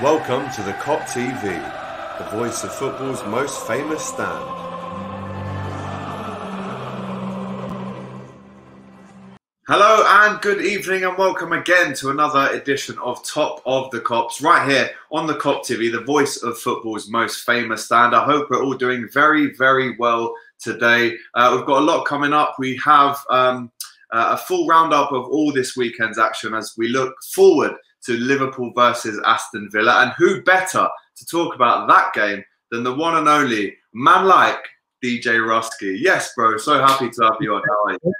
Welcome to the Kop TV, the voice of football's most famous stand. Hello and good evening and welcome again to another edition of Top of the Kops, right here on the Kop TV, the voice of football's most famous stand. I hope we're all doing very, very well today. We've got a lot coming up. We have a full roundup of all this weekend's action as we look forward to Liverpool versus Aston Villa. And who better to talk about that game than the one and only man like DJ Russke. Yes, bro, so happy to have you on. How are you?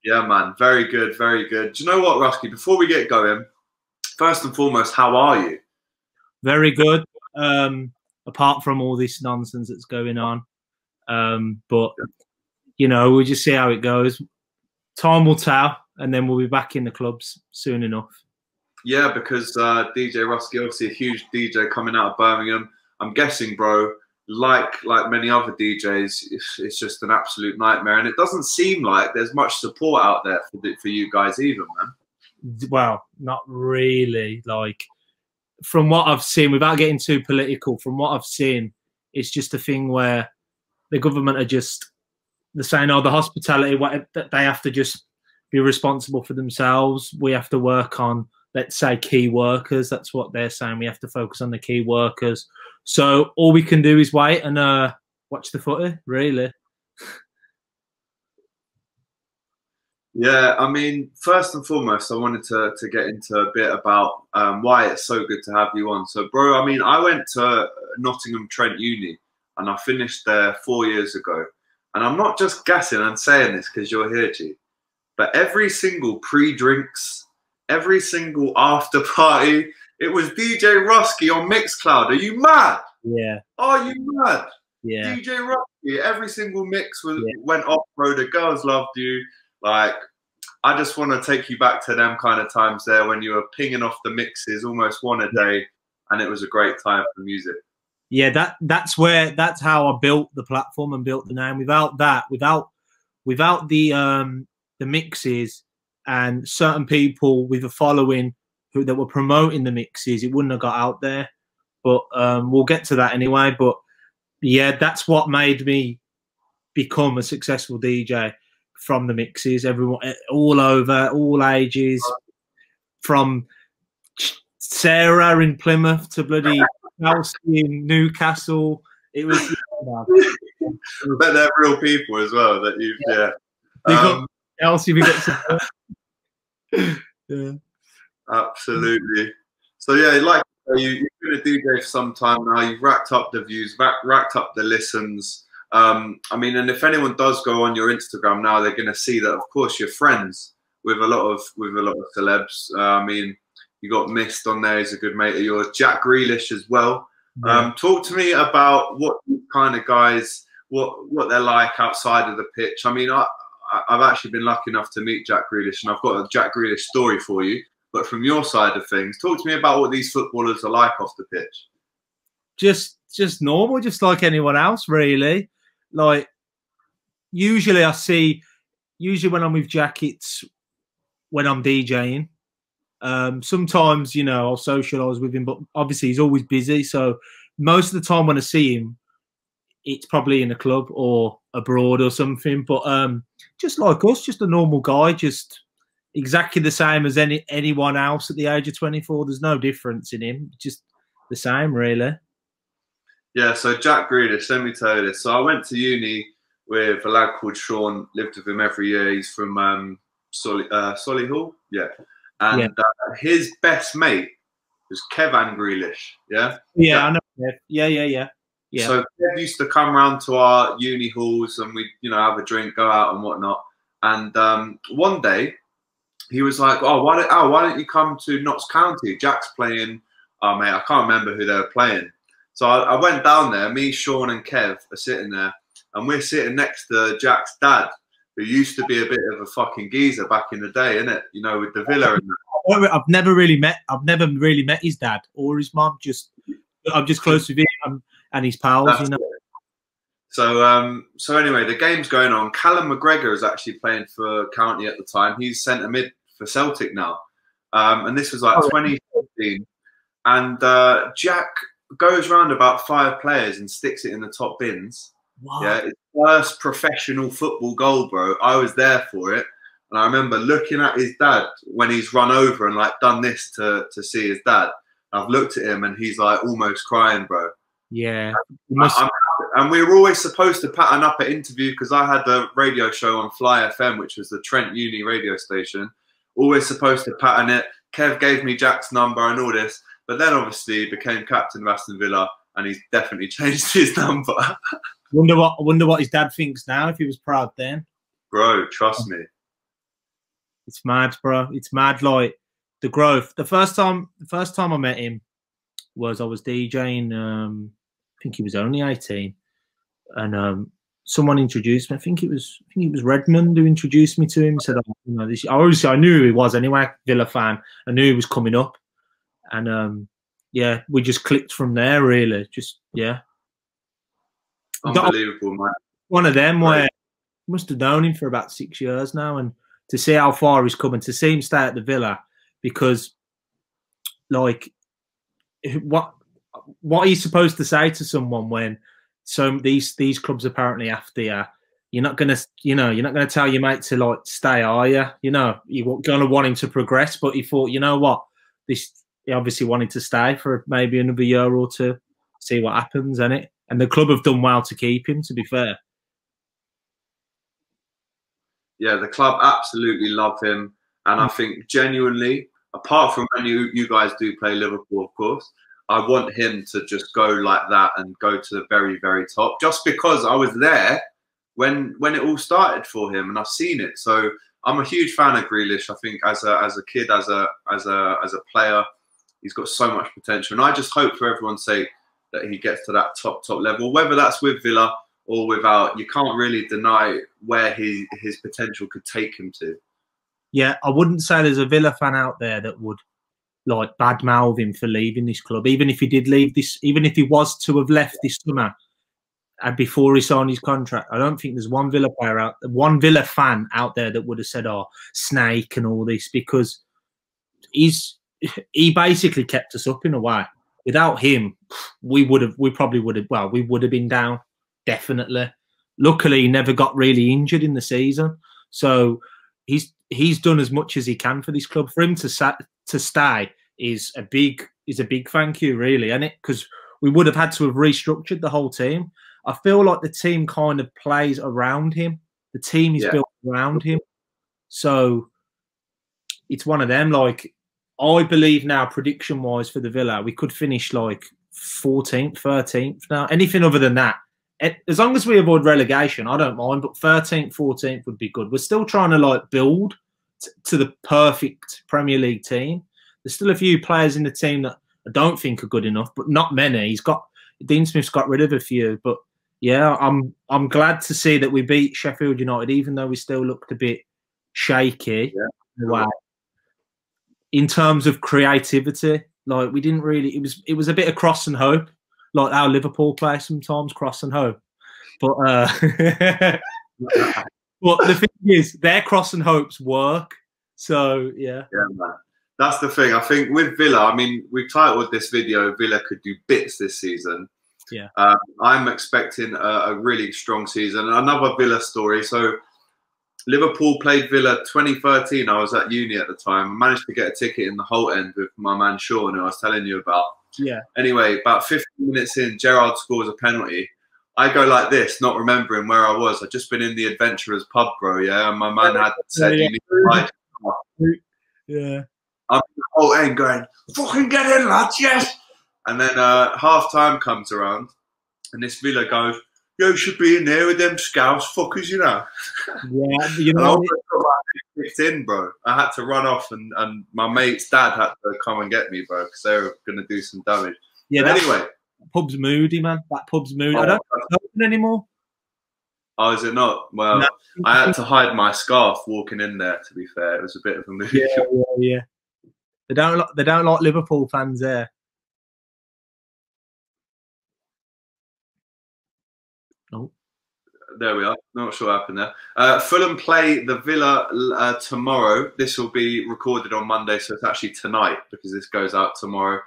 Yeah, man, very good, very good. Do you know what, Russke, before we get going, first and foremost, how are you? Very good, apart from all this nonsense that's going on. But, you know, we'll just see how it goes. Time will tell. And then we'll be back in the clubs soon enough. Yeah, because DJ Russke, obviously a huge DJ coming out of Birmingham. I'm guessing, bro, like many other DJs, it's just an absolute nightmare. And it doesn't seem like there's much support out there for you guys either, man. Well, not really. Like, from what I've seen, without getting too political, from what I've seen, it's just a thing where the government are just, they're saying, oh, the hospitality, they have to just be responsible for themselves. We have to work on, let's say, key workers. That's what they're saying. We have to focus on the key workers. So all we can do is wait and watch the footy, really. Yeah, I mean, first and foremost, I wanted to get into a bit about why it's so good to have you on. So, bro, I mean, I went to Nottingham Trent Uni and I finished there 4 years ago. And I'm not just gassing and saying this because you're here, G. But every single pre-drinks, every single after party, it was DJ Russke on Mixcloud. Are you mad? Yeah. Are you mad? Yeah. DJ Russke, every single mix went off, bro. The girls loved you. Like, I just want to take you back to them kind of times there when you were pinging off the mixes almost one a day, and it was a great time for music. Yeah, that's how I built the platform and built the name. Without that, without the mixes and certain people with a following that were promoting the mixes, it wouldn't have got out there. But we'll get to that anyway. But yeah, that's what made me become a successful DJ, from the mixes. Everyone, all over, all ages, from Sarah in Plymouth to bloody Chelsea in Newcastle. It was. But they're real people as well. That yeah. Elsie, we got some. Yeah, absolutely. So yeah, like you've been a DJ for some time now. You've racked up the views, racked up the listens. I mean, and if anyone does go on your Instagram now, they're going to see that, of course, you're friends with a lot of celebs. I mean, you got Mist on there; he's a good mate of yours. Jack Grealish as well. Yeah. Talk to me about what kind of guys, what they're like outside of the pitch. I mean, I've actually been lucky enough to meet Jack Grealish, and I've got a Jack Grealish story for you. But from your side of things, talk to me about what these footballers are like off the pitch. Just normal, just like anyone else, really. Like, usually when I'm with Jack, it's when I'm DJing. Sometimes, you know, I'll socialise with him, but obviously he's always busy. So most of the time when I see him, it's probably in a club or abroad or something. But just like us, just a normal guy, just exactly the same as anyone else at the age of 24. There's no difference in him, just the same, really. Yeah, so Jack Grealish, let me tell you this. So I went to uni with a lad called Sean, lived with him every year. He's from Solihull, yeah. And his best mate was Kevin Grealish, yeah? Yeah, I know. Yeah. So Kev used to come round to our uni halls and we'd, you know, have a drink, go out and whatnot. And one day he was like, oh, why don't you come to Notts County? Jack's playing, oh, mate, I can't remember who they were playing. So I went down there, me, Sean and Kev are sitting there and we're sitting next to Jack's dad, who used to be a bit of a fucking geezer back in the day, innit? You know, with the villa and that. I've never really met his dad or his mum. I'm just close with him and his pals. That's, you know. So anyway, the game's going on. Callum McGregor is actually playing for County at the time. He's centre mid for Celtic now. And this was like 2014. and Jack goes round about 5 players and sticks it in the top bins. Wow. Yeah, his first professional football goal, bro. I was there for it, and I remember looking at his dad when he's run over and like done this to see his dad. I've looked at him and he's like almost crying, bro. Yeah. And we were always supposed to pattern up at interview because I had the radio show on Fly FM, which was the Trent Uni radio station. Always supposed to pattern it. Kev gave me Jack's number and all this, but then obviously he became captain of Aston Villa, and he's definitely changed his number. Wonder what his dad thinks now, if he was proud then. Bro, trust me. It's mad, bro. It's mad, like the growth. The first time I met him was I was DJing. I think he was only 18, and someone introduced me. I think it was Redmond who introduced me to him. Said, oh, you know, I knew who he was anyway. Villa fan. I knew he was coming up, and yeah, we just clicked from there. Really, just yeah. Unbelievable, man. One of them where I must have known him for about 6 years now, and to see how far he's come and to see him stay at the Villa, because like what are you supposed to say to someone when these clubs apparently after you? You're not gonna tell your mate to like stay, are you? You know, you're gonna want him to progress, but he thought, you know what, he obviously wanted to stay for maybe another year or two, see what happens, innit? And the club have done well to keep him, to be fair. Yeah, the club absolutely love him. And I think genuinely, apart from when you guys do play Liverpool, of course, I want him to just go like that and go to the very, very top, just because I was there when it all started for him and I've seen it. So I'm a huge fan of Grealish. I think as a kid, as a player, he's got so much potential. And I just hope for everyone's sake that he gets to that top level, whether that's with Villa or without. You can't really deny where his potential could take him to. Yeah, I wouldn't say there's a Villa fan out there that would like badmouth him for leaving this club, even if he did leave this, even if he was to have left this summer and before he signed his contract. I don't think there's one Villa fan out there that would have said, "Oh, snake" and all this, because he basically kept us up in a way. Without him, we would have been down, definitely. Luckily, he never got really injured in the season, so he's done as much as he can for this club. For him to stay is a big thank you, really, isn't it? Because we would have had to have restructured the whole team. I feel like the team kind of plays around him. The team is built around him, so it's one of them. Like, I believe now, prediction-wise for the Villa, we could finish like 14th, 13th now. Anything other than that, as long as we avoid relegation, I don't mind. But 13th, 14th would be good. We're still trying to like build to the perfect Premier League team. There's still a few players in the team that I don't think are good enough, but not many. Dean Smith's got rid of a few, but yeah, I'm glad to see that we beat Sheffield United, even though we still looked a bit shaky. Yeah. Wow. In terms of creativity, like we didn't really. It was a bit of cross and hope, like how Liverpool play sometimes, cross and hope. But but the thing is, their cross and hopes work. So yeah, man. That's the thing. I think with Villa, I mean, we've titled this video "Villa could do bits this season." Yeah, I'm expecting a really strong season. Another Villa story. So Liverpool played Villa 2013. I was at uni at the time. I managed to get a ticket in the Holt End with my man Sean, who I was telling you about. Yeah. Anyway, about 15 minutes in, Gerrard scores a penalty. I go like this, not remembering where I was. I'd just been in the Adventurers pub, bro, yeah? And my man had said, you need to fight. Yeah. I'm in the Holt End going, fucking get in, lads, yes! And then half-time comes around, and this Villa goes, you should be in there with them Scouse fuckers, you know. Yeah, you know. I kicked in, bro. I had to run off, and my mate's dad had to come and get me, bro, because they were going to do some damage. Yeah. But anyway, pub's moody, man. That pub's moody. I don't think it's open anymore. Oh, is it not? Well, no. I had to hide my scarf walking in there. To be fair, it was a bit of a mood. Yeah. They don't like Liverpool fans there. Oh. There we are. Not sure what happened there. Fulham play the Villa tomorrow. This will be recorded on Monday, so it's actually tonight because this goes out tomorrow.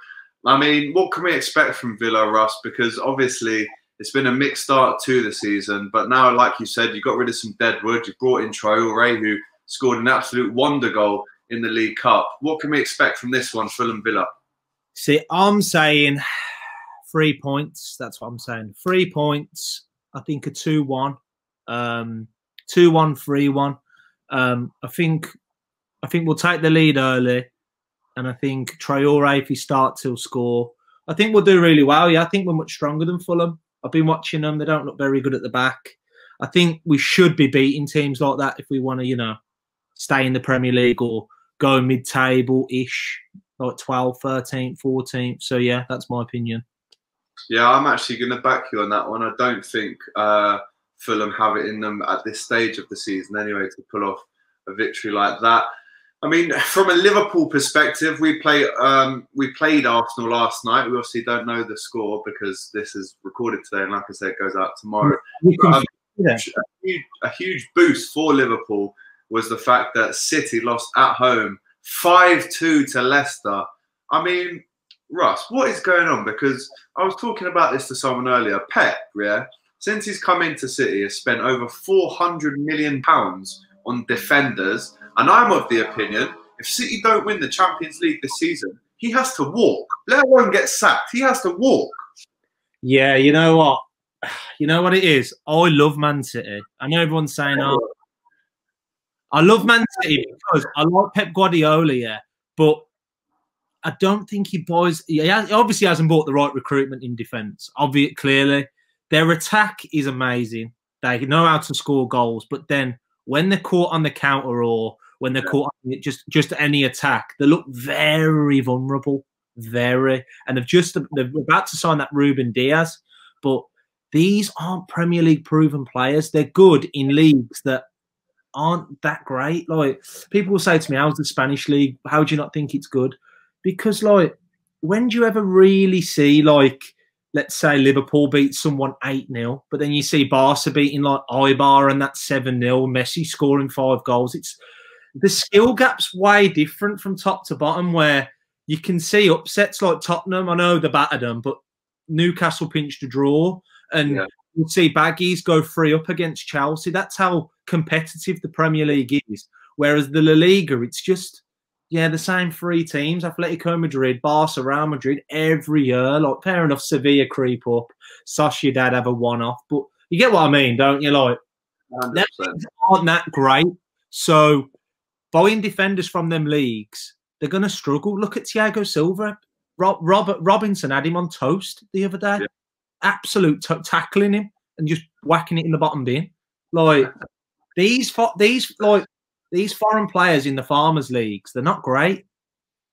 I mean, what can we expect from Villa, Russ? Because obviously it's been a mixed start to the season, but now, like you said, you got rid of some deadwood. You brought in Traore, who scored an absolute wonder goal in the League Cup. What can we expect from this one, Fulham Villa? See, I'm saying 3 points. That's what I'm saying. 3 points. I think a 2-1. 2-1, 3-1. I think we'll take the lead early. And I think Traore, if he starts, he'll score. I think we'll do really well. Yeah, I think we're much stronger than Fulham. I've been watching them. They don't look very good at the back. I think we should be beating teams like that if we want to, you know, stay in the Premier League or go mid-table-ish, like 12th, 13th, 14th. So, yeah, that's my opinion. Yeah, I'm actually going to back you on that one. I don't think Fulham have it in them at this stage of the season anyway to pull off a victory like that. I mean, from a Liverpool perspective, we played Arsenal last night. We obviously don't know the score because this is recorded today, and like I said, it goes out tomorrow. A huge boost for Liverpool was the fact that City lost at home 5-2 to Leicester. I mean, Russ, what is going on? Because I was talking about this to someone earlier. Pep, yeah, since he's come into City, has spent over £400 million on defenders. And I'm of the opinion, if City don't win the Champions League this season, he has to walk. Let alone get sacked. He has to walk. Yeah, you know what? You know what it is? I love Man City. I know everyone's saying, oh, I love Man City because I like Pep Guardiola, yeah. But I don't think he buys... He obviously hasn't bought the right recruitment in defence. Obviously, clearly. Their attack is amazing. They know how to score goals. But then when they're caught on the counter or when they're caught on just any attack, they look very vulnerable, very. And they're about to sign that Ruben Diaz, but these aren't Premier League proven players. They're good in leagues that aren't that great. Like, people will say to me, how's the Spanish league? How do you not think it's good? Because, like, when do you ever really see, like, let's say Liverpool beat someone 8-0, but then you see Barca beating like Eibar and that's 7-0, Messi scoring 5 goals. It's the skill gap's way different from top to bottom, where you can see upsets like Tottenham. I know they battered them, but Newcastle pinched a draw, and you'll see Baggies go 3-up against Chelsea. That's how competitive the Premier League is. Whereas the La Liga, it's just, yeah, the same 3 teams, Atletico Madrid, Barca, Real Madrid, every year. Like, fair enough, Sevilla creep up, Sociedad have a one-off, but you get what I mean, don't you? Like, their teams aren't that great. So buying defenders from them leagues, they're going to struggle. Look at Thiago Silva. Robinson had him on toast the other day. Yeah. Absolute tackling him and just whacking it in the bottom bin. Like, these foreign players in the Farmers Leagues, they're not great.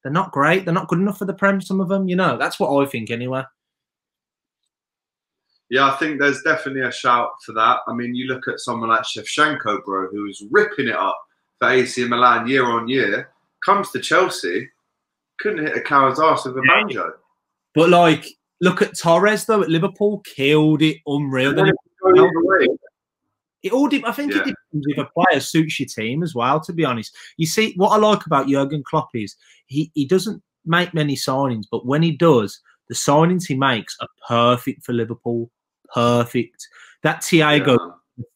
They're not great. They're not good enough for the Prem, some of them, you know. That's what I think anyway. Yeah, I think there's definitely a shout for that. I mean, you look at someone like Shevchenko, bro, who was ripping it up for AC Milan year on year, comes to Chelsea, couldn't hit a coward's arse with a banjo. But, like, look at Torres, though, at Liverpool, killed it, unreal. It all I think it depends if a player suits your team as well, to be honest. You see, what I like about Jurgen Klopp is he doesn't make many signings, but when he does, the signings he makes are perfect for Liverpool. Perfect. That Thiago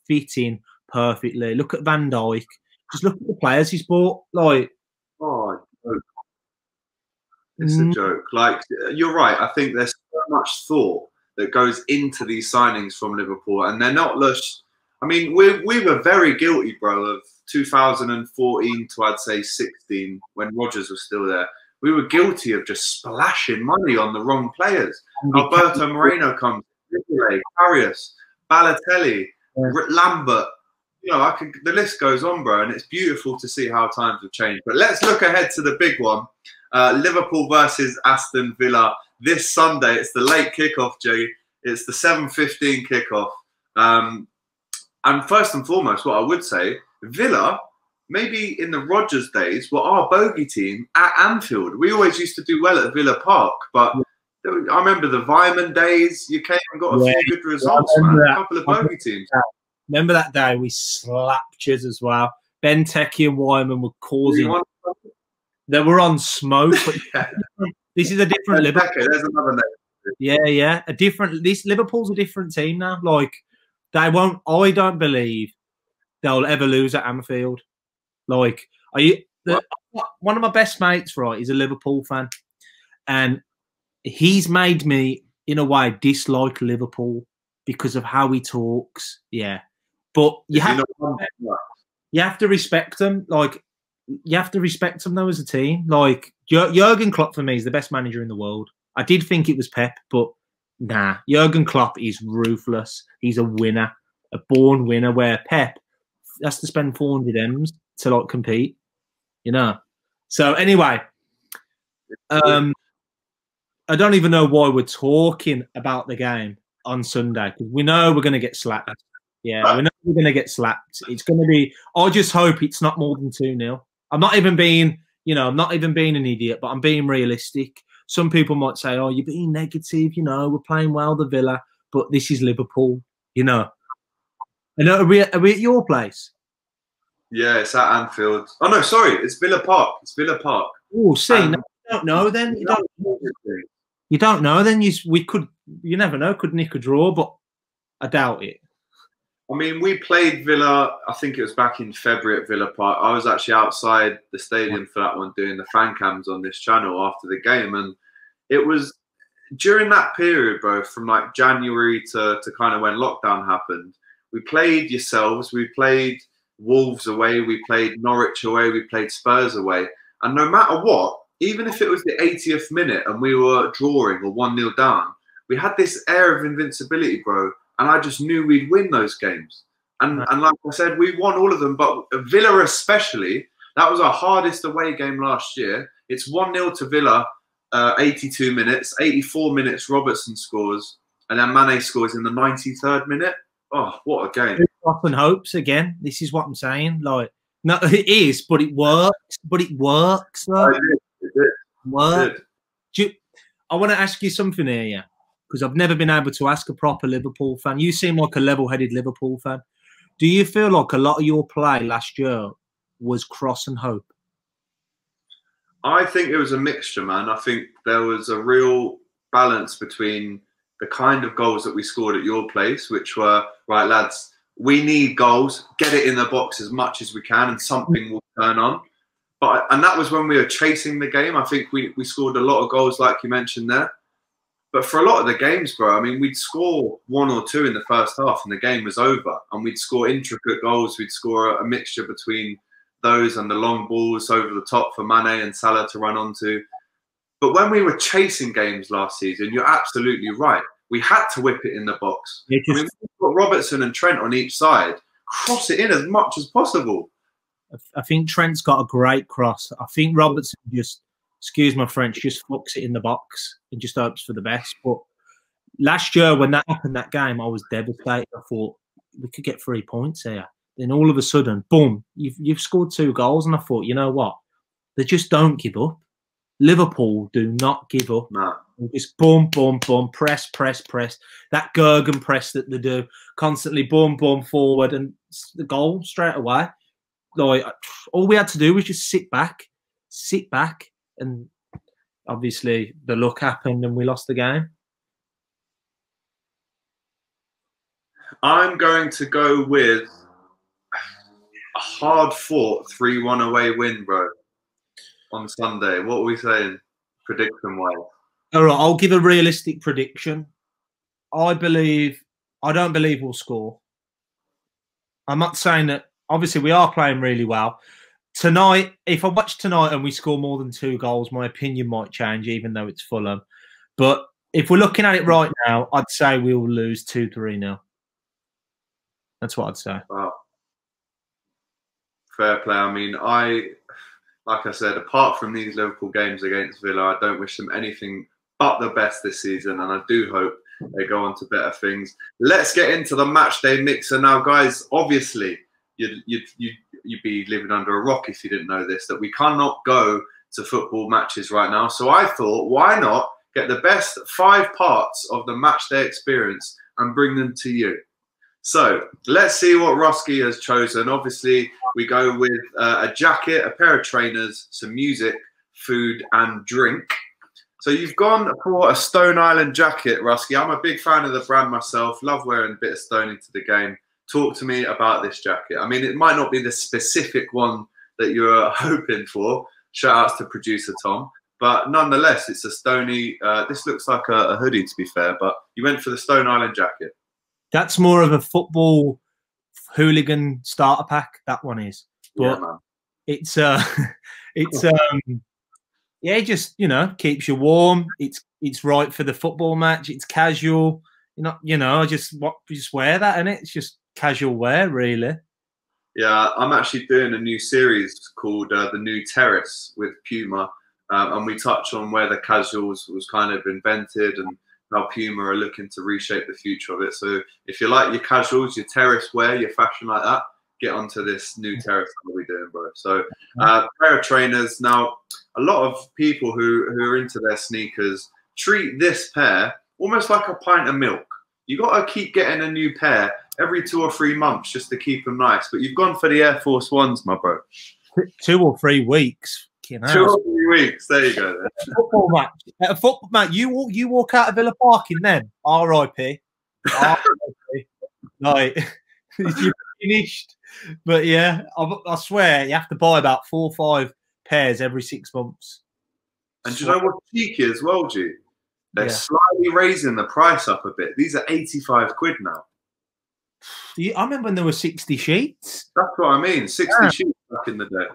fit in perfectly. Look at Van Dijk. Just look at the players he's bought. Like, oh, it's a joke. Like, you're right. I think there's so much thought that goes into these signings from Liverpool, and they're not just... I mean, we were very guilty, bro, of 2014 to, I'd say, 16, when Rodgers was still there. We were guilty of just splashing money on the wrong players. Alberto Moreno comes, Karius, Balotelli, Lambert. You know, the list goes on, bro, and it's beautiful to see how times have changed. But let's look ahead to the big one. Liverpool versus Aston Villa this Sunday. It's the late kickoff, Jay. It's the 7:15 kickoff. And first and foremost, what I would say, Villa, maybe in the Rodgers days, were our bogey team at Anfield. We always used to do well at Villa Park, but I remember the Vyman days. You came and got a few good results, man. A couple of bogey teams. Remember that day we slapped you as well. Benteke and Wyman were causing... They were on smoke. But This is a different Liverpool. There's another name. Yeah. This Liverpool's a different team now. Like, they won't. I don't believe they'll ever lose at Anfield. Like, one of my best mates, right, is a Liverpool fan, and he's made me, in a way, dislike Liverpool because of how he talks. Yeah, but you have to respect them. Like, you have to respect them though as a team. Like, Jurgen Klopp for me is the best manager in the world. I did think it was Pep, but nah, Jurgen Klopp is ruthless. He's a winner, a born winner. Where Pep has to spend 400 M's to like compete, you know. So anyway, I don't even know why we're talking about the game on Sunday, because we know we're going to get slapped. Yeah, we know we're going to get slapped. It's going to be. I just hope it's not more than 2-0. I'm not even being, I'm not even being an idiot, but I'm being realistic. Some people might say, "Oh, you're being negative." We're playing well, the Villa, but this is Liverpool. And are we at your place? Yeah, it's at Anfield. Oh no, sorry, it's Villa Park. It's Villa Park. Oh, see, no, you don't know then. You don't know then. You never know. Could nick a draw, but I doubt it. I mean, we played Villa, I think it was back in February at Villa Park. I was actually outside the stadium for that one doing the fan cams on this channel after the game. And it was during that period, bro, from like January to kind of when lockdown happened, we played yourselves, we played Wolves away, we played Norwich away, we played Spurs away. And no matter what, even if it was the 80th minute and we were drawing or 1-0 down, we had this air of invincibility, bro. And I just knew we'd win those games. And like I said, we won all of them. But Villa especially, that was our hardest away game last year. It's 1-0 to Villa, 82 minutes. 84 minutes, Robertson scores. And then Mane scores in the 93rd minute. Oh, what a game. Often hopes again. This is what I'm saying. Like, no, it is, but it works. But it works, though. It did. I want to ask you something here, yeah, because I've never been able to ask a proper Liverpool fan. You seem like a level-headed Liverpool fan. Do you feel like a lot of your play last year was cross and hope? I think it was a mixture, man. I think there was a real balance between the kind of goals that we scored at your place, which were, right, lads, we need goals, get it in the box as much as we can, and something will turn on. And that was when we were chasing the game. I think we scored a lot of goals, like you mentioned there. But for a lot of the games, bro, I mean, we'd score 1 or 2 in the first half and the game was over. And we'd score intricate goals. We'd score a mixture between those and the long balls over the top for Mane and Salah to run onto. But when we were chasing games last season, you're absolutely right. We had to whip it in the box. I mean, we've got Robertson and Trent on each side. Cross it in as much as possible. I think Trent's got a great cross. I think Robertson just, excuse my French, just fucks it in the box and just hopes for the best. But last year, when that happened, that game, I was devastated. I thought we could get 3 points here. Then all of a sudden, boom, you've scored 2 goals. And I thought, you know what? They just don't give up. Liverpool do not give up. No. Just boom, boom, boom, press, press, press. That Gergen press that they do, constantly boom, boom, forward, and the goal straight away. Like, all we had to do was just sit back, and obviously the luck happened and we lost the game. I'm going to go with a hard-fought 3-1 away win, bro, on Sunday. What are we saying, prediction-wise? All right, I'll give a realistic prediction. I don't believe we'll score. I'm not saying that. Obviously, we are playing really well. Tonight, if I watch tonight and we score more than 2 goals, my opinion might change, even though it's Fulham. But if we're looking at it right now, I'd say we'll lose 2-3-0. That's what I'd say. Wow. Fair play. I mean, like I said, apart from these Liverpool games against Villa, I don't wish them anything but the best this season, and I do hope they go on to better things. Let's get into the match day mixer now, guys. Obviously, you'd be living under a rock if you didn't know this, that we cannot go to football matches right now. So I thought, why not get the best 5 parts of the match day experience and bring them to you? So let's see what Russke has chosen. Obviously, we go with a jacket, a pair of trainers, some music, food and drink. So you've gone for a Stone Island jacket, Russke. I'm a big fan of the brand myself. Love wearing a bit of Stone into the game. Talk to me about this jacket. I mean, it might not be the specific one that you're hoping for. Shout outs to producer Tom. But nonetheless, it's a Stony. This looks like a hoodie, to be fair. But you went for the Stone Island jacket. That's more of a football hooligan starter pack. That one is. But yeah, man. It's yeah, just, you know, keeps you warm. It's right for the football match. It's casual. Just wear that, and it's just casual wear, really. Yeah, I'm actually doing a new series called The New Terrace with Puma, and we touch on where the casuals was kind of invented and how Puma are looking to reshape the future of it. So if you like your casuals, your terrace wear, your fashion like that, get onto this New Terrace that we're doing, bro. So pair of trainers. Now, a lot of people who are into their sneakers treat this pair almost like a pint of milk. You got to keep getting a new pair every 2 or 3 months just to keep them nice. But you've gone for the Air Force Ones, my bro. 2 or 3 weeks. 2 or 3 weeks. There you go. Football match. At a football match, you walk out of Villa Park in them. R.I.P. R.I.P. Like, you're finished. But yeah, I swear you have to buy about 4 or 5 pairs every 6 months. And do you know what's cheeky as well, G? They're slightly raising the price up a bit. These are 85 quid now. I remember when there were 60 sheets. That's what I mean. 60 sheets back in the day.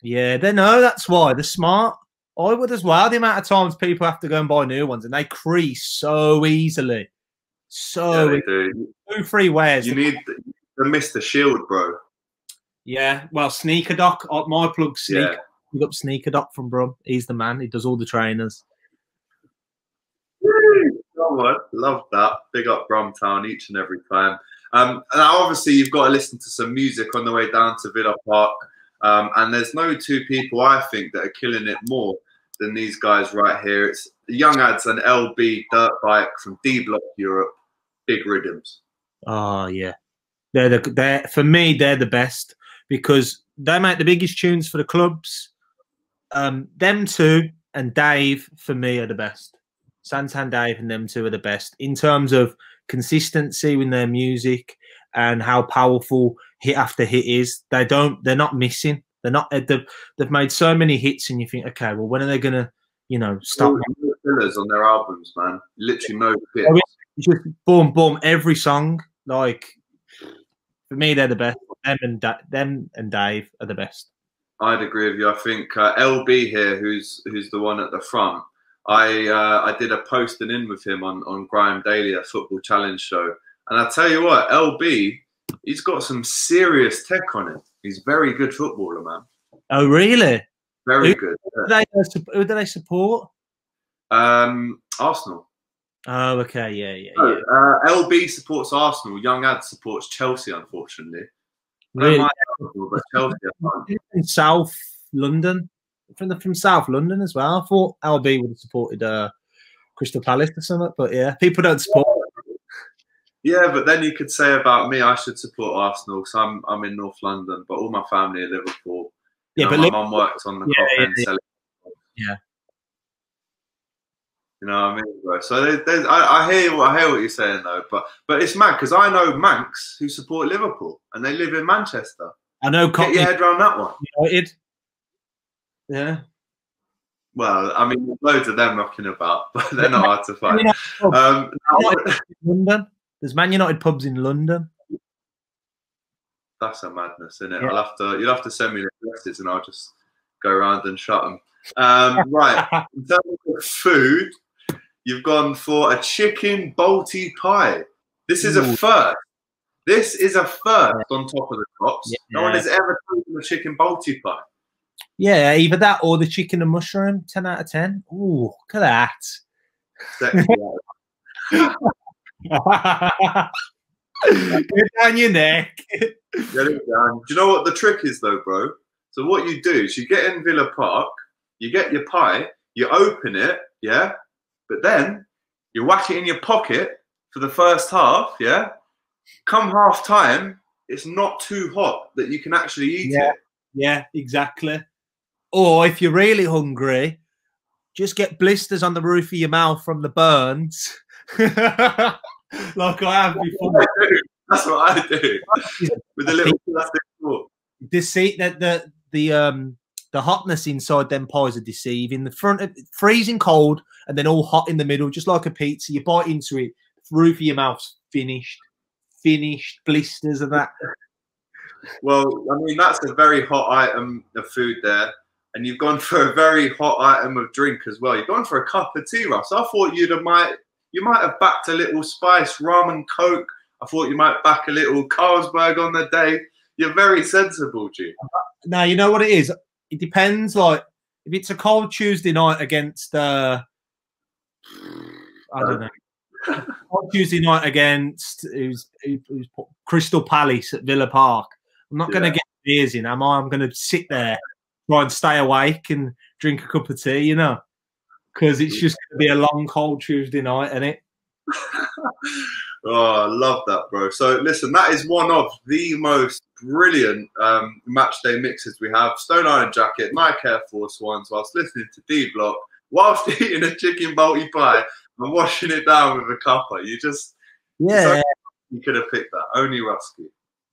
Yeah, they know. That's why. They're smart. I would as well. The amount of times people have to go and buy new ones, and they crease so easily. So yeah, they do. 2 free wears. You need the Mr. Shield, bro. Yeah. Well, Sneaker Doc. My plug Sneaker. Yeah. We got Sneaker Doc from Brum. He's the man. He does all the trainers. Love that. Big up Brumtown each and every time. Now, obviously, you've got to listen to some music on the way down to Villa Park. And there's no 2 people, I think, that are killing it more than these guys right here. It's the Young Ads and LB Dirt Bike from D Block Europe. Big rhythms. Oh, yeah. For me, they're the best because they make the biggest tunes for the clubs. Them 2 and Dave, for me, are the best. Santan Dave and them 2 are the best in terms of consistency with their music and how powerful hit after hit is. They're not missing. They've made so many hits, and you think, okay, well, when are they gonna, stop? No fillers on their albums, man. Literally no bits. It's just boom, boom, every song. Like, for me, they're the best. Them and Dave are the best. I'd agree with you. I think LB here, who's the one at the front. I did a posting in with him on Grime Daily, a football challenge show. And I tell you what, LB, he's got some serious tech on him. He's a very good footballer, man. Oh, really? Very good. Yeah. Who do they support? Arsenal. Oh, okay. Yeah. LB supports Arsenal. Young Ad supports Chelsea, unfortunately. Really? Arsenal, but Chelsea in South London. From South London as well. I thought LB would have supported Crystal Palace or something, but yeah, people don't support. Yeah, but then you could say about me, I should support Arsenal because I'm in North London, but all my family are Liverpool. Yeah, but my mum works on the Kop. Yeah. You know what I mean, bro? So I hear what you're saying though, but it's mad because I know Manx who support Liverpool and they live in Manchester. I know. Get your head around that one. United. Yeah. Well, I mean, there's loads of them rocking about, but they're not hard to find. London. There's Man United pubs in London. That's a madness, isn't it? Yeah. You'll have to send me the addresses, and I'll just go around and shut them. Right. In terms of food, you've gone for a chicken balti pie. This is a first. This is a first on top of the KOPS. Yeah. No one has ever taken a chicken balti pie. Yeah, either that or the chicken and mushroom. 10 out of 10. Ooh, look at that. Get down your neck. Get it down. Do you know what the trick is though, bro? So what you do is you get in Villa Park, you get your pie, you open it, yeah? But then you whack it in your pocket for the first half, yeah? Come half time, it's not too hot that you can actually eat it. Yeah, exactly. Or if you're really hungry, just get blisters on the roof of your mouth from the burns, like I have before. That's what I do with the little plastic fork. The hotness inside them pies are deceiving. The front, freezing cold, and then all hot in the middle, just like a pizza. You bite into it, roof of your mouth's finished, blisters and that. Well, I mean, that's a very hot item of food there, and you've gone for a very hot item of drink as well. You've gone for a cup of tea, Russ. I thought you might have backed a little spice rum and coke. I thought you might back a little Carlsberg on the day. You're very sensible, G. Now, you know what it is? It depends. Like, if it's a cold Tuesday night against, I don't know, cold Tuesday night against who's Crystal Palace at Villa Park, I'm not going to get beers in, am I? I'm going to sit there, try and stay awake and drink a cup of tea, you know, because it's just going to be a long, cold Tuesday night, isn't it? Oh, I love that, bro. So, listen, that is one of the most brilliant match day mixes we have. Stone Iron Jacket, Nike Air Force Ones, whilst listening to D-Block, whilst eating a chicken balti pie and washing it down with a cuppa. You just, yeah, you could have picked that. Only Russke.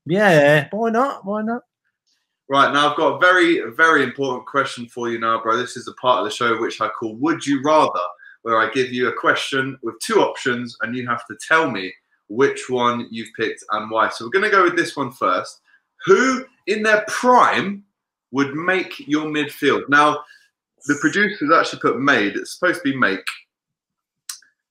Yeah, why not? Why not? Right, now I've got a very, very important question for you now, bro. This is the part of the show which I call Would You Rather, where I give you a question with two options and you have to tell me which one you've picked and why. So we're going to go with this one first. Who in their prime would make your midfield? Now, the producers actually put made. It's supposed to be make.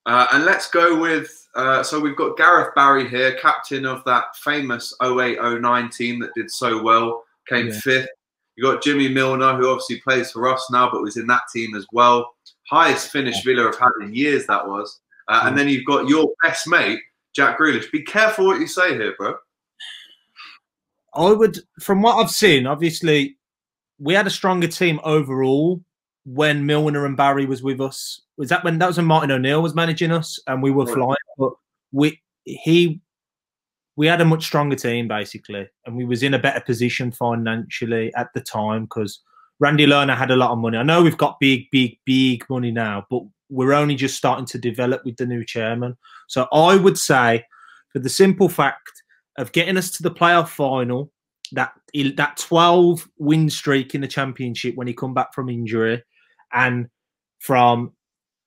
And let's go with, so we've got Gareth Barry here, captain of that famous 08-09 team that did so well, came fifth. You got Jimmy Milner, who obviously plays for us now, but was in that team as well. Highest finish Villa have had in years, that was. And then you've got your best mate, Jack Grealish. Be careful what you say here, bro. I would, from what I've seen, obviously, we had a stronger team overall when Milner and Barry was with us. Was that when Martin O'Neill was managing us and we were flying? But we had a much stronger team basically, and we was in a better position financially at the time because Randy Lerner had a lot of money. I know we've got big money now, but we're only just starting to develop with the new chairman. So I would say, for the simple fact of getting us to the playoff final, that 12 win streak in the championship when he come back from injury, and from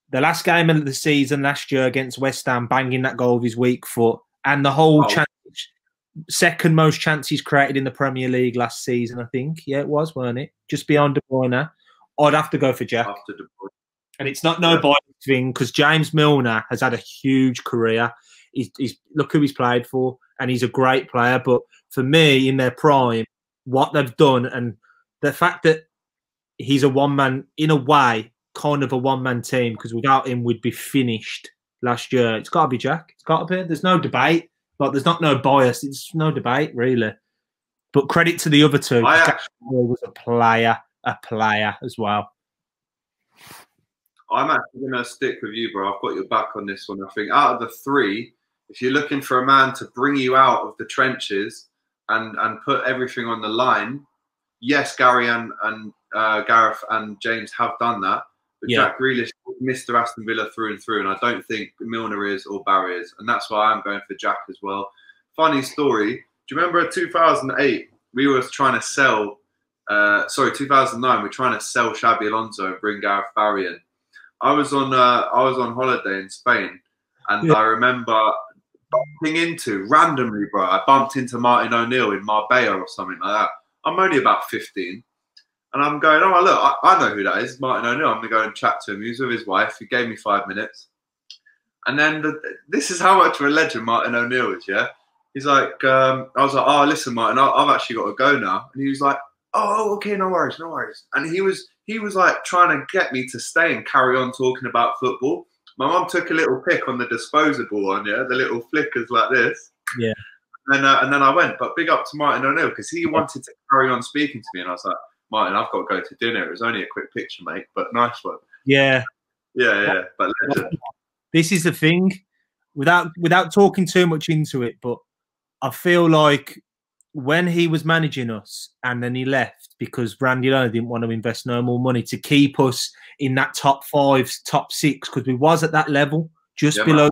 the last game of the season last year against West Ham, banging that goal with his weak foot, and the whole second most chances created in the Premier League last season, I think. Yeah, it was, weren't it? Just beyond De Bruyne. I'd have to go for Jack. After De Bruyne. And it's not no bias thing because James Milner has had a huge career. He's look who he's played for, and he's a great player. But for me, in their prime, what they've done and the fact that he's a one-man, in a way, kind of a one-man team, because without him, we'd be finished last year. It's got to be Jack. It's got to be. There's no debate. Like, there's not no bias. It's no debate, really. But credit to the other two. Jack was a player as well. I'm actually going to stick with you, bro. I've got your back on this one. I think out of the three, if you're looking for a man to bring you out of the trenches and put everything on the line, yes, Gareth and James have done that. But Jack Grealish, Mr. Aston Villa through and through, and I don't think Milner is or Barry is, and that's why I'm going for Jack as well. Funny story. Do you remember in 2008 we were trying to sell? 2009 we're trying to sell Xabi Alonso and bring Gareth Barry in. I was on holiday in Spain, and I remember bumping into randomly, bro. I bumped into Martin O'Neill in Marbella or something like that. I'm only about 15, and I'm going, oh look, I know who that is, Martin O'Neill. I'm gonna go and chat to him. He was with his wife. He gave me 5 minutes, and then this is how much of a legend Martin O'Neill is. Yeah, he's like, I was like, oh listen, Martin, I've actually got to go now, and he was like, oh okay, no worries, no worries, and he was like trying to get me to stay and carry on talking about football. My mum took a little pic on the disposable one, the little flickers like this. Yeah. And then I went, but big up to Martin O'Neill because he wanted to carry on speaking to me, and I was like, Martin, I've got to go to dinner. It was only a quick picture, mate, but nice one. Yeah. Yeah. But legend. This is the thing, without talking too much into it, but I feel like when he was managing us and then he left because Randy Lowe didn't want to invest no more money to keep us in that top 5, top 6, because we was at that level, just below. Man.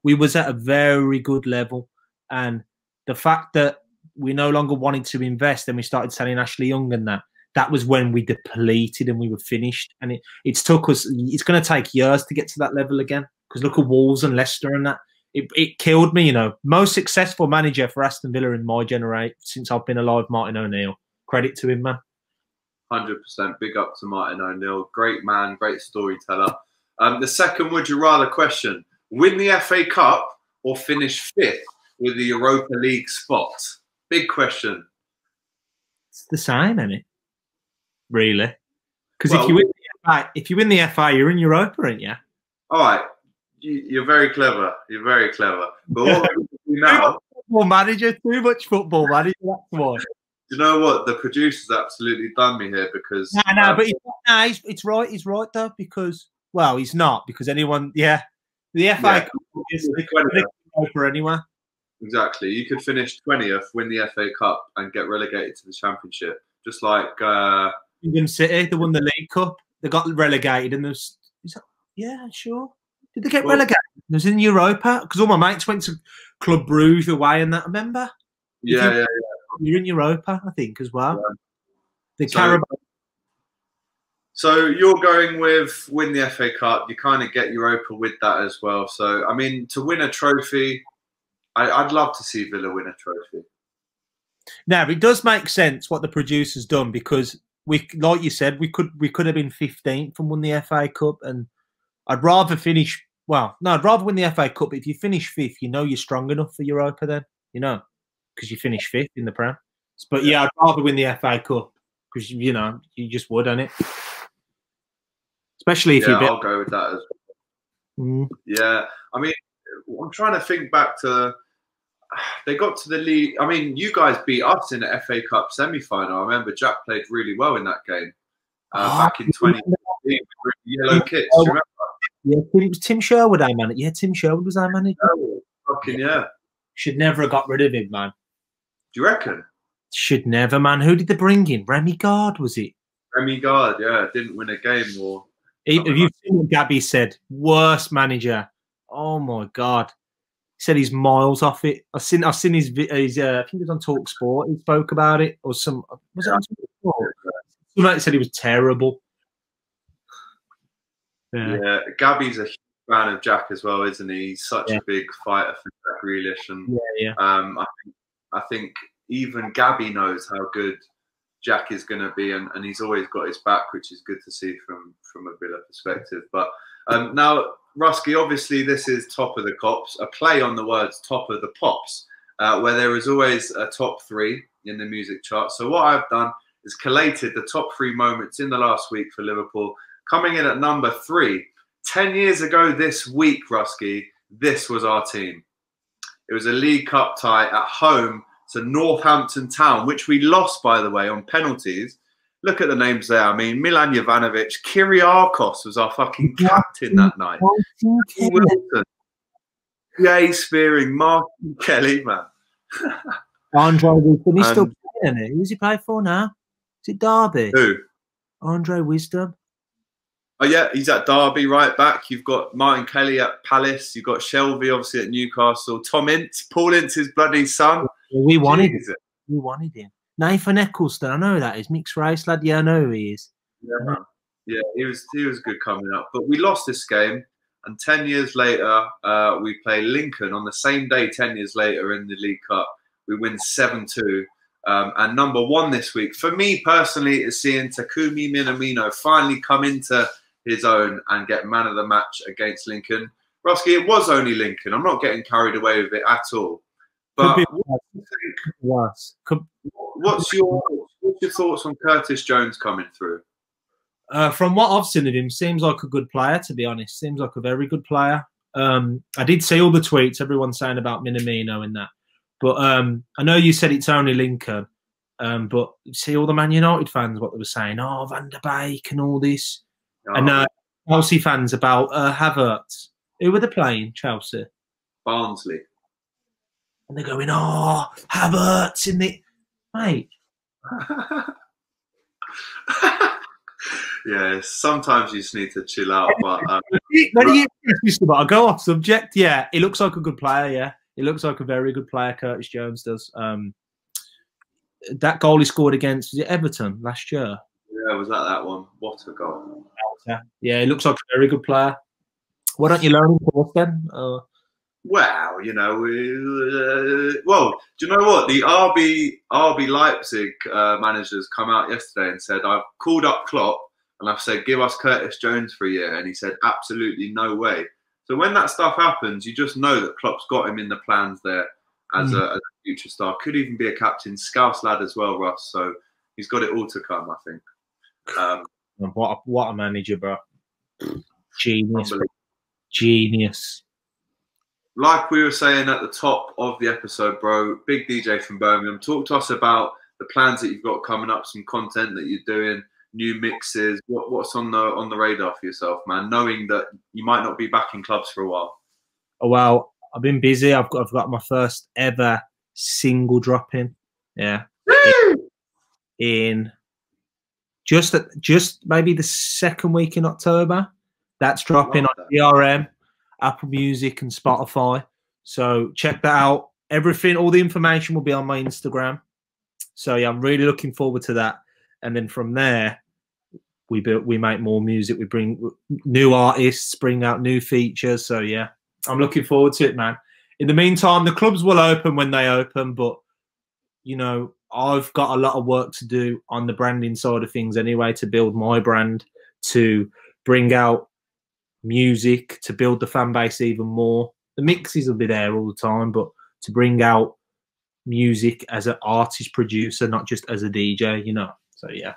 We was at a very good level. And the fact that we no longer wanted to invest and we started selling Ashley Young and that was when we depleted and we were finished. And it's took us, it's going to take years to get to that level again. Because look at Wolves and Leicester and that. It killed me, you know. Most successful manager for Aston Villa in my generation since I've been alive, Martin O'Neill. Credit to him, man. 100%. Big up to Martin O'Neill. Great man, great storyteller. The second would you rather question, win the FA Cup or finish 5th with the Europa League spot? Big question. It's the same, isn't it? Really? Because if you win the FA, you're in Europa, aren't you? All right. You're very clever. You're very clever. But what we do now? Football manager, too much football manager. That's why. You know what? The producer's absolutely done me here because. No, but it's right. He's right though because he's not because anyone. Yeah, the FA Cup is for anyone. Exactly. You could finish 20th, win the FA Cup, and get relegated to the Championship, just like England City. They won the League Cup. They got relegated, and yeah, sure. Did they get relegated? It was in Europa because all my mates went to Club Brugge away and that. Remember? Yeah. You're in Europa, I think, as well. Yeah. The Carabao. So you're going with win the FA Cup. You kind of get Europa with that as well. So I mean, to win a trophy, I'd love to see Villa win a trophy. Now it does make sense what the producer's done because like you said, we could have been 15th and won the FA Cup and. I'd rather finish. Well, no, I'd rather win the FA Cup. But if you finish 5th, you know you're strong enough for Europa. Then you know because you finish 5th in the Prem. But yeah, I'd rather win the FA Cup because you know you just would, on it. Especially if I'll go with that as well. Mm. Yeah, I mean, I'm trying to think back to. They got to the league. I mean, you guys beat us in the FA Cup semi-final. I remember Jack played really well in that game back in 2015 with yellow kits. Do you remember? Yeah, it was Tim Sherwood, our manager. Yeah, Tim Sherwood was our manager. Oh, fucking yeah. Should never have got rid of him, man. Do you reckon? Should never, man. Who did they bring in? Remy Gard, was it? Remy Gard, yeah. Didn't win a game or. Have you seen what Gabby said? Worst manager. Oh my God. He said he's miles off it. I've seen his I think it was on Talk Sport. He spoke about it or was it on Talk Sport? Somebody said he was terrible. Yeah, Gabby's a huge fan of Jack as well, isn't he? He's such a big fighter for Jack Grealish, and I think even Gabby knows how good Jack is going to be, and he's always got his back, which is good to see from a Villa perspective. But now, Rusky, obviously this is top of the Kops, a play on the words top of the pops, where there is always a top 3 in the music chart. So what I've done is collated the top 3 moments in the last week for Liverpool. Coming in at number 3, 10 years ago this week, Rusky, this was our team. It was a League Cup tie at home to Northampton Town, which we lost, by the way, on penalties. Look at the names there. I mean, Milan Jovanovic, Kyriakos was our fucking captain that night. Wilson, Jay Spearing, Martin Kelly, man. Andre Wisdom, he's still playing it. Who's he play for now? Is it Derby? Who? Andre Wisdom. Oh, yeah, he's at Derby, right back. You've got Martin Kelly at Palace. You've got Shelby, obviously, at Newcastle. Tom Ince, Paul Ince's bloody son. We wanted him. We wanted him. Nathan Eccleston, I know who that is. Mixed race lad. Yeah, I know who he is. Yeah, he was good coming up. But we lost this game. And 10 years later, we play Lincoln on the same day, 10 years later in the League Cup. We win 7-2. And number 1 this week, for me personally, is seeing Takumi Minamino finally come into his own and get man of the match against Lincoln. Rusky, it was only Lincoln. I'm not getting carried away with it at all. But what's your thoughts on Curtis Jones coming through? From what I've seen of him, seems like a good player, to be honest. Seems like a very good player. I did see all the tweets, everyone saying about Minamino and that. But I know you said it's only Lincoln. But see all the Man United fans, what they were saying. Oh, Van der Beek and all this. Oh. And Chelsea fans about Havertz. Who were they playing, Chelsea? Barnsley. And they're going, oh, Havertz in the... mate. Yeah, sometimes you just need to chill out. But when you I go off subject, yeah, he looks like a good player. Yeah, he looks like a very good player. Curtis Jones does. That goal he scored against, was it Everton last year? Yeah, was that one? What a goal! Yeah, he looks like a very good player. Why don't you learn him for us then? Well, you know, well, do you know what? The RB Leipzig managers come out yesterday and said, I've called up Klopp and I've said, give us Curtis Jones for a year. And he said, absolutely no way. So when that stuff happens, you just know that Klopp's got him in the plans there as a future star. Could even be a captain, Scouse lad as well, Russ. So he's got it all to come, I think. What a manager, bro. Genius. Genius. Like we were saying at the top of the episode, bro, big DJ from Birmingham. Talk to us about the plans that you've got coming up, some content that you're doing, new mixes. What's on the radar for yourself, man? Knowing that you might not be back in clubs for a while. Oh, well, I've been busy. I've got my first ever single dropping. Yeah, in just maybe the second week in October. That's dropping on DRM, Apple Music, and Spotify. So check that out. Everything, all the information will be on my Instagram. So yeah, I'm really looking forward to that. And then from there, we make more music. We bring new artists, bring out new features. So yeah, I'm looking forward to it, man. In the meantime, the clubs will open when they open, but you know, I've got a lot of work to do on the branding side of things anyway, to build my brand, to bring out music, to build the fan base even more. The mixes will be there all the time, but to bring out music as an artist producer, not just as a DJ, you know. So yeah.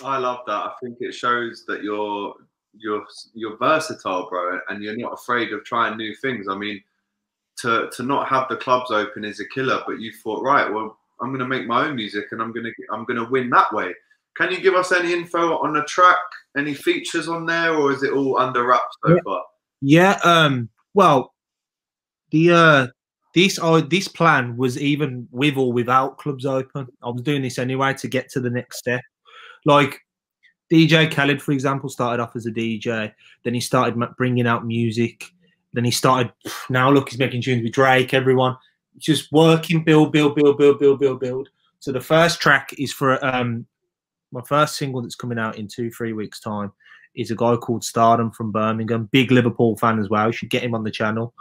I love that. I think it shows that you're versatile, bro, and you're not afraid of trying new things. I mean, to not have the clubs open is a killer, but you thought, right, well, I'm going to make my own music and I'm going to win that way. Can you give us any info on the track, any features on there, or is it all under wraps so far? Yeah. Well, this plan was even with or without clubs open. I was doing this anyway to get to the next step. Like DJ Khaled, for example, started off as a DJ. Then he started bringing out music. Then he started, now look, he's making tunes with Drake, everyone. Just working, build. So the first track is for my first single that's coming out in 2-3 weeks' time is a guy called Stardom from Birmingham. Big Liverpool fan as well. You should get him on the channel.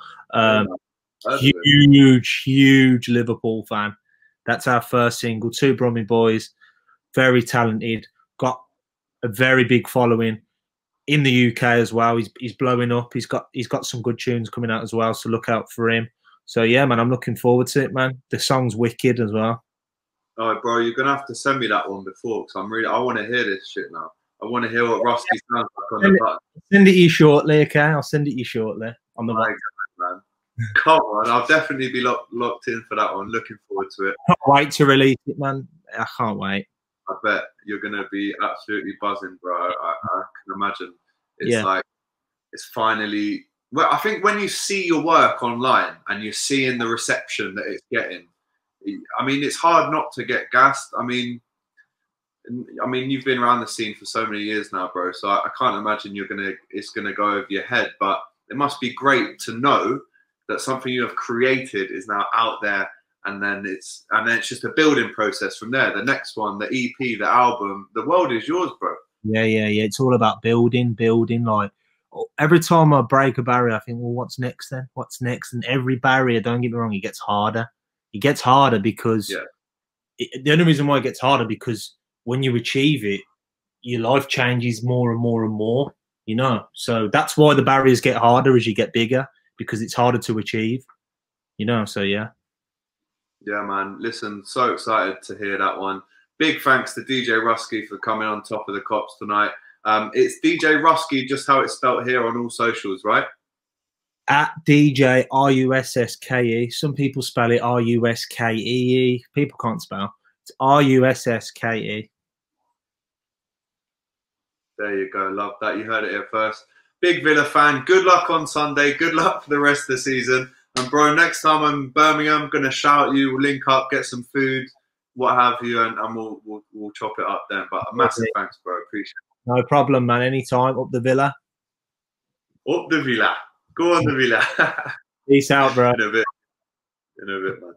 Huge Liverpool fan. That's our first single. 2 Brummie boys, very talented, got a very big following in the UK as well. He's blowing up. He's got some good tunes coming out as well, so look out for him. So yeah, man, I'm looking forward to it, man. The song's wicked as well. All right, bro, you're gonna have to send me that one before, because I want to hear this shit now. I want to hear what Russke sounds like on the button. I'll send it to you shortly, okay? I'll send it to you shortly on the button. Man. Come on, I'll definitely be locked in for that one. Looking forward to it. I can't wait to release it, man. I can't wait. I bet you're gonna be absolutely buzzing, bro. I can imagine. It's like it's finally. Well, I think when you see your work online and you're seeing the reception that it's getting, I mean, it's hard not to get gassed. I mean, you've been around the scene for so many years now, bro. So I can't imagine it's gonna go over your head. But it must be great to know that something you have created is now out there, and then it's just a building process from there. The next one, the EP, the album, the world is yours, bro. Yeah. It's all about building. Like every time I break a barrier, I think, well, what's next then? What's next? And every barrier, don't get me wrong, it gets harder. It gets harder because the only reason why it gets harder, because when you achieve it, your life changes more and more and more, you know. So that's why the barriers get harder as you get bigger, because it's harder to achieve, you know. So yeah. Yeah, man. Listen, so excited to hear that one. Big thanks to DJ Russke for coming on top of the Kops tonight. It's DJ Russke, just how it's spelt here on all socials, right? At DJ Russke. Some people spell it Ruskee. People can't spell. It's Ruske. There you go. Love that. You heard it here first. Big Villa fan. Good luck on Sunday. Good luck for the rest of the season. And bro, next time I'm in Birmingham, I'm gonna shout you. We'll link up, get some food, what have you, and we'll chop it up then. But a massive thanks, bro. Appreciate it. No problem, man. Anytime. Up the villa. Up the villa. Go on the villa. Peace out, bro. In a bit, man.